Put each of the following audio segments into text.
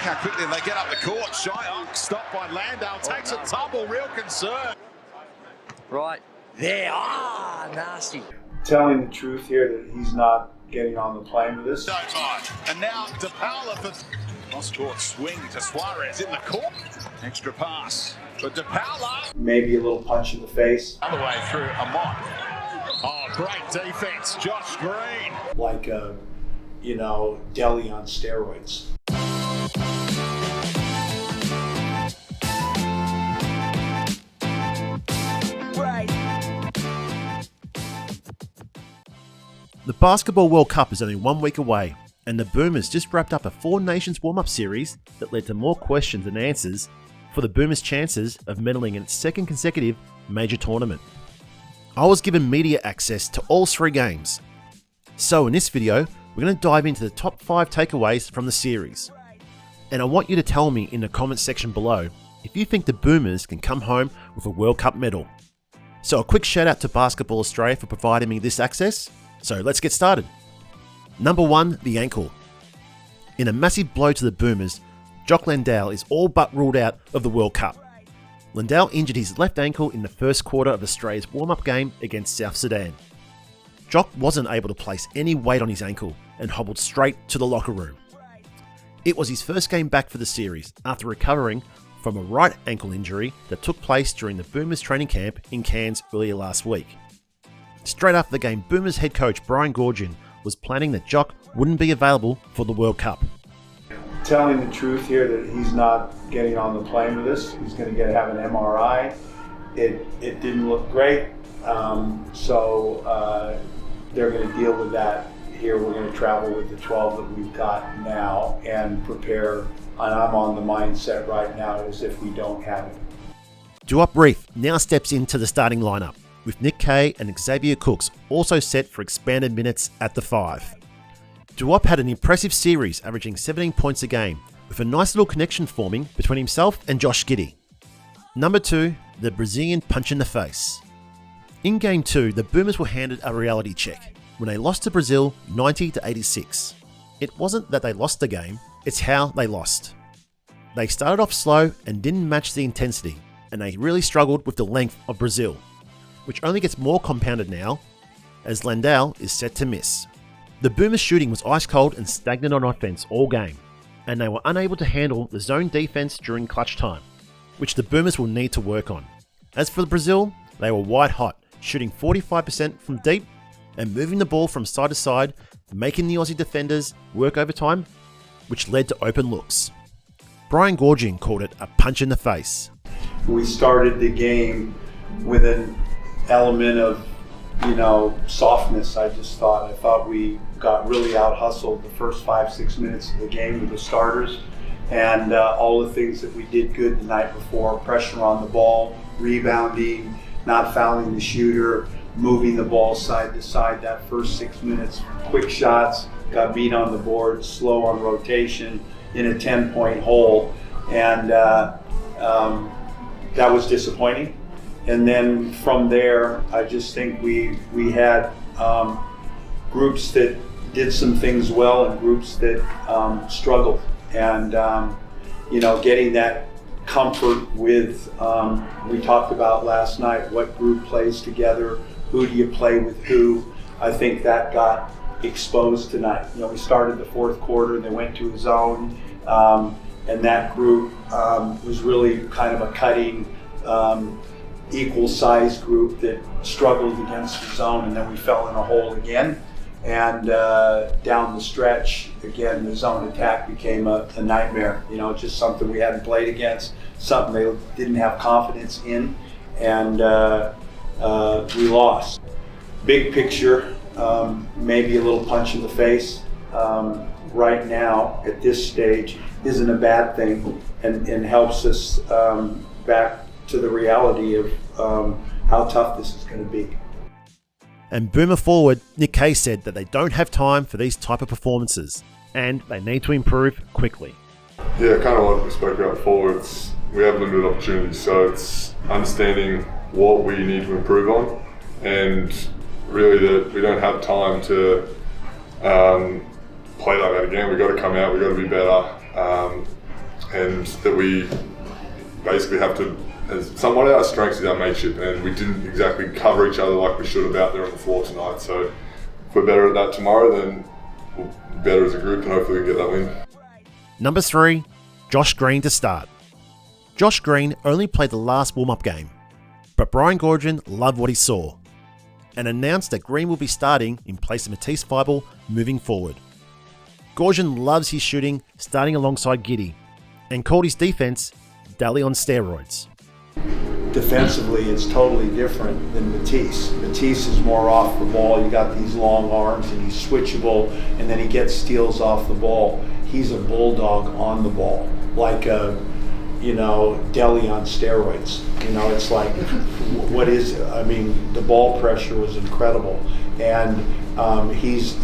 how quickly they get up the court. Jock stopped by Landale, takes a tumble, real concern. Right there, nasty. Telling the truth here that he's not getting on the plane with us. No time. And now DePaula for cross-court swing to Suarez in the court. Extra pass for DePaula. Maybe a little punch in the face. Other way through Amont. Oh, great defense, Josh Green. Like a, deli on steroids. The Basketball World Cup is only 1 week away, and the Boomers just wrapped up a Four Nations warm-up series that led to more questions than answers for the Boomers' chances of medaling in its second consecutive major tournament. I was given media access to all 3 games. So in this video, we're going to dive into the top 5 takeaways from the series. And I want you to tell me in the comments section below if you think the Boomers can come home with a World Cup medal. So a quick shout out to Basketball Australia for providing me this access. So let's get started. Number 1, the ankle. In a massive blow to the Boomers, Jock Landale is all but ruled out of the World Cup. Landale injured his left ankle in the first quarter of Australia's warm-up game against South Sudan. Jock wasn't able to place any weight on his ankle and hobbled straight to the locker room. It was his first game back for the series after recovering from a right ankle injury that took place during the Boomers training camp in Cairns earlier last week. Straight after the game, Boomers head coach Brian Goorjian was planning that Jock wouldn't be available for the World Cup. Telling the truth here that he's not getting on the plane with us. He's going to have an MRI. It didn't look great, so they're going to deal with that here. We're going to travel with the 12 that we've got now and prepare, and I'm on the mindset right now as if we don't have it. Duop Reef now steps into the starting lineup, with Nick Kay and Xavier Cooks also set for expanded minutes at the 5. Duop had an impressive series, averaging 17 points a game, with a nice little connection forming between himself and Josh Giddey. Number 2, the Brazilian punch in the face. In Game 2, the Boomers were handed a reality check when they lost to Brazil 90-86. It wasn't that they lost the game, it's how they lost. They started off slow and didn't match the intensity, and they really struggled with the length of Brazil, which only gets more compounded now as Landale is set to miss. The Boomers' shooting was ice cold and stagnant on offense all game, and they were unable to handle the zone defense during clutch time, which the Boomers will need to work on. As for Brazil, they were white hot, shooting 45% from deep and moving the ball from side to side, making the Aussie defenders work overtime, which led to open looks. Brian Goorjian called it a punch in the face. We started the game with an element of softness. I thought we got really out hustled the first 5-6 minutes of the game with the starters, and all the things that we did good the night before: pressure on the ball, rebounding, not fouling the shooter, moving the ball side to side. That first 6 minutes, quick shots, got beat on the board, slow on rotation in a 10-point hole, and that was disappointing. And then from there, I just think we had groups that did some things well and groups that struggled. And, getting that comfort with, we talked about last night, what group plays together, who do you play with who. I think that got exposed tonight. We started the fourth quarter, they went to a zone, and that group was really kind of a cutting, equal-sized group that struggled against the zone, and then we fell in a hole again. And down the stretch, again, the zone attack became a nightmare. Just something we hadn't played against, something they didn't have confidence in, and we lost. Big picture, maybe a little punch in the face right now at this stage isn't a bad thing, and helps us back to the reality of how tough this is going to be. And Boomer forward Nick Kay said that they don't have time for these type of performances and they need to improve quickly. Yeah, kind of like we spoke about before, we have limited opportunities, so it's understanding what we need to improve on, and really that we don't have time to play like that again. We've got to come out, we've got to be better. and that we basically have to, as one of our strengths is our mateship, and we didn't exactly cover each other like we should have out there on the floor tonight. So if we're better at that tomorrow, then we'll be better as a group, and hopefully we can get that win. Number 3, Josh Green to start. Josh Green only played the last warm-up game, but Brian Goorjian loved what he saw and announced that Green will be starting in place of Matisse Thybulle moving forward. Goorjian loves his shooting, starting alongside Giddey, and called his defense Dally on steroids. Defensively, it's totally different than Matisse. Matisse is more off the ball. You got these long arms, and he's switchable, and then he gets steals off the ball. He's a bulldog on the ball, like a, Deli on steroids. It's like, what is it? I mean, the ball pressure was incredible, and his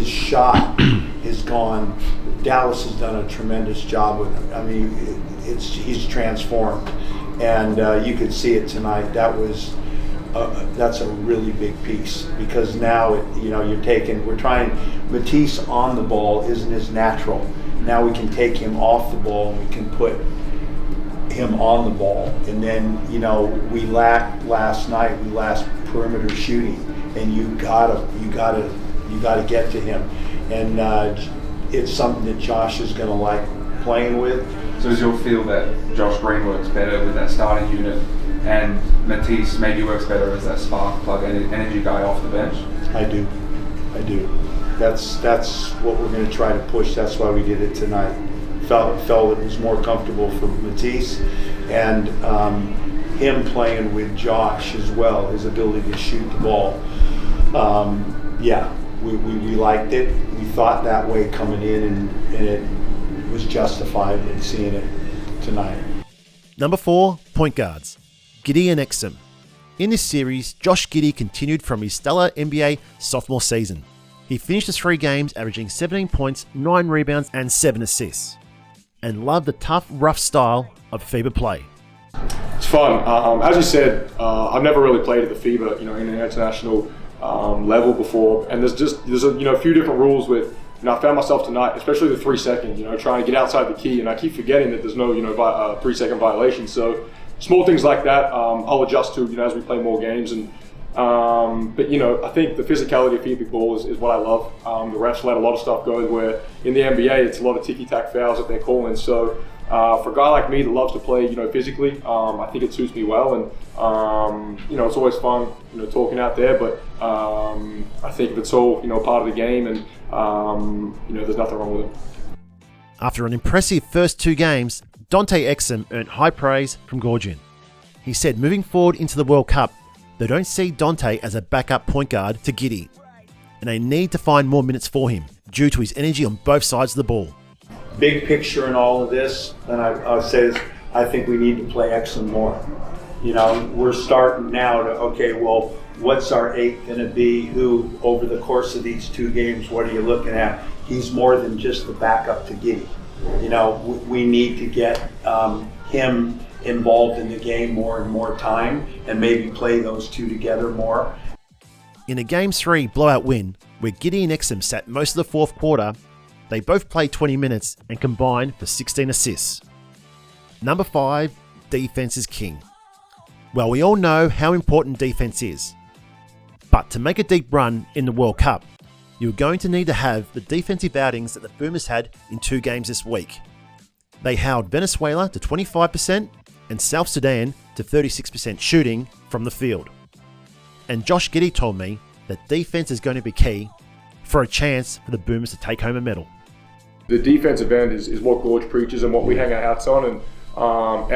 shot is gone. Dallas has done a tremendous job with him. I mean, he's transformed, and you could see it tonight. That's a really big piece, because now Matisse on the ball isn't as natural. Now we can take him off the ball and we can put him on the ball. And then, we lacked last night, we lacked perimeter shooting, and you gotta get to him. And it's something that Josh is gonna like playing with. So is your feel that Josh Green works better with that starting unit, and Matisse maybe works better as that spark plug energy guy off the bench? I do. That's what we're going to try to push. That's why we did it tonight. Felt it was more comfortable for Matisse, and him playing with Josh as well, his ability to shoot the ball. We liked it. We thought that way coming in, and it was justified in seeing it tonight. Number 4, point guards, Giddey and Exum. In this series, Josh Giddey continued from his stellar NBA sophomore season. He finished the 3 games averaging 17 points, 9 rebounds and 7 assists, and loved the tough, rough style of FIBA play. It's fun. As you said, I've never really played at the FIBA, in an international level before, and there's a few different rules with. I found myself tonight, especially the 3 seconds, trying to get outside the key, and I keep forgetting that there's no 3-second violation. So small things like that, I'll adjust to as we play more games. And but I think the physicality of FIBA ball is what I love. The refs let a lot of stuff go where in the NBA it's a lot of ticky-tack fouls that they're calling. So for a guy like me that loves to play physically, I think it suits me well, and it's always fun talking out there. But I think it's all part of the game, and there's nothing wrong with it. After an impressive first 2 games, Dante Exum earned high praise from Goorjian. He said moving forward into the World Cup, they don't see Dante as a backup point guard to Giddey, and they need to find more minutes for him due to his energy on both sides of the ball. Big picture in all of this, and I say this, I think we need to play Exum more. We're starting now to, what's our 8 going to be? Who, over the course of these 2 games, what are you looking at? He's more than just the backup to Giddey. We need to get him involved in the game more and more time, and maybe play those 2 together more. In a Game 3 blowout win, where Giddey and Exum sat most of the 4th quarter, they both played 20 minutes and combined for 16 assists. Number 5, defense is king. Well, we all know how important defense is. But to make a deep run in the World Cup, you're going to need to have the defensive outings that the Boomers had in 2 games this week. They held Venezuela to 25% and South Sudan to 36% shooting from the field. And Josh Giddey told me that defense is going to be key for a chance for the Boomers to take home a medal. The defensive end is what Gorge preaches and what we hang our hats on, and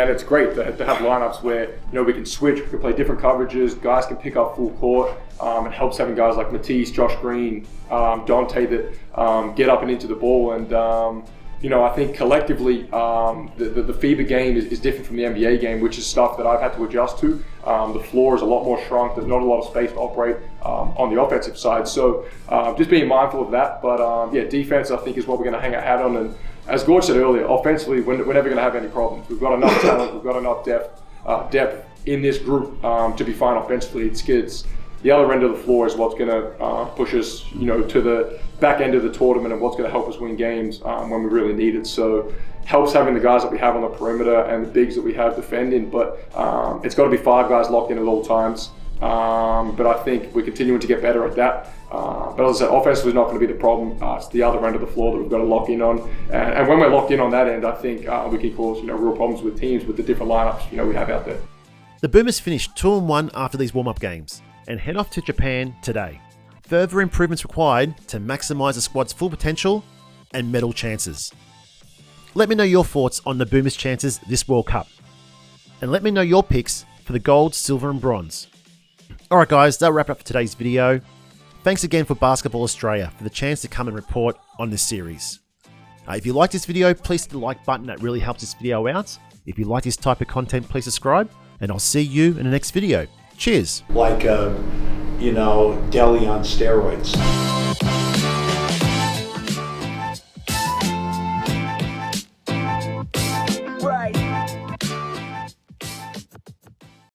it's great to have lineups where we can switch, we can play different coverages, guys can pick up full court. It helps having guys like Matisse, Josh Green, Dante that get up and into the ball, and I think collectively the FIBA game is different from the NBA game, which is stuff that I've had to adjust to. The floor is a lot more shrunk. There's not a lot of space to operate on the offensive side. So just being mindful of that. But defense I think is what we're going to hang our hat on. And as Gorge said earlier, offensively we're never going to have any problems. We've got enough talent. We've got enough depth in this group to be fine offensively. It's the other end of the floor is what's going to push us, to back end of the tournament and what's going to help us win games when we really need it. So helps having the guys that we have on the perimeter and the bigs that we have defending, but it's got to be 5 guys locked in at all times. But I think we're continuing to get better at that. But as I said, offensively is not going to be the problem. It's the other end of the floor that we've got to lock in on. And when we're locked in on that end, I think we can cause real problems with teams with the different lineups we have out there. The Boomers finished 2-1 after these warm-up games and head off to Japan today. Further improvements required to maximise the squad's full potential and medal chances. Let me know your thoughts on the Boomers' chances this World Cup. And let me know your picks for the gold, silver and bronze. Alright guys, that'll wrap it up for today's video. Thanks again for Basketball Australia for the chance to come and report on this series. If you like this video, please hit the like button, that really helps this video out. If you like this type of content, please subscribe, and I'll see you in the next video. Cheers! Like deli on steroids.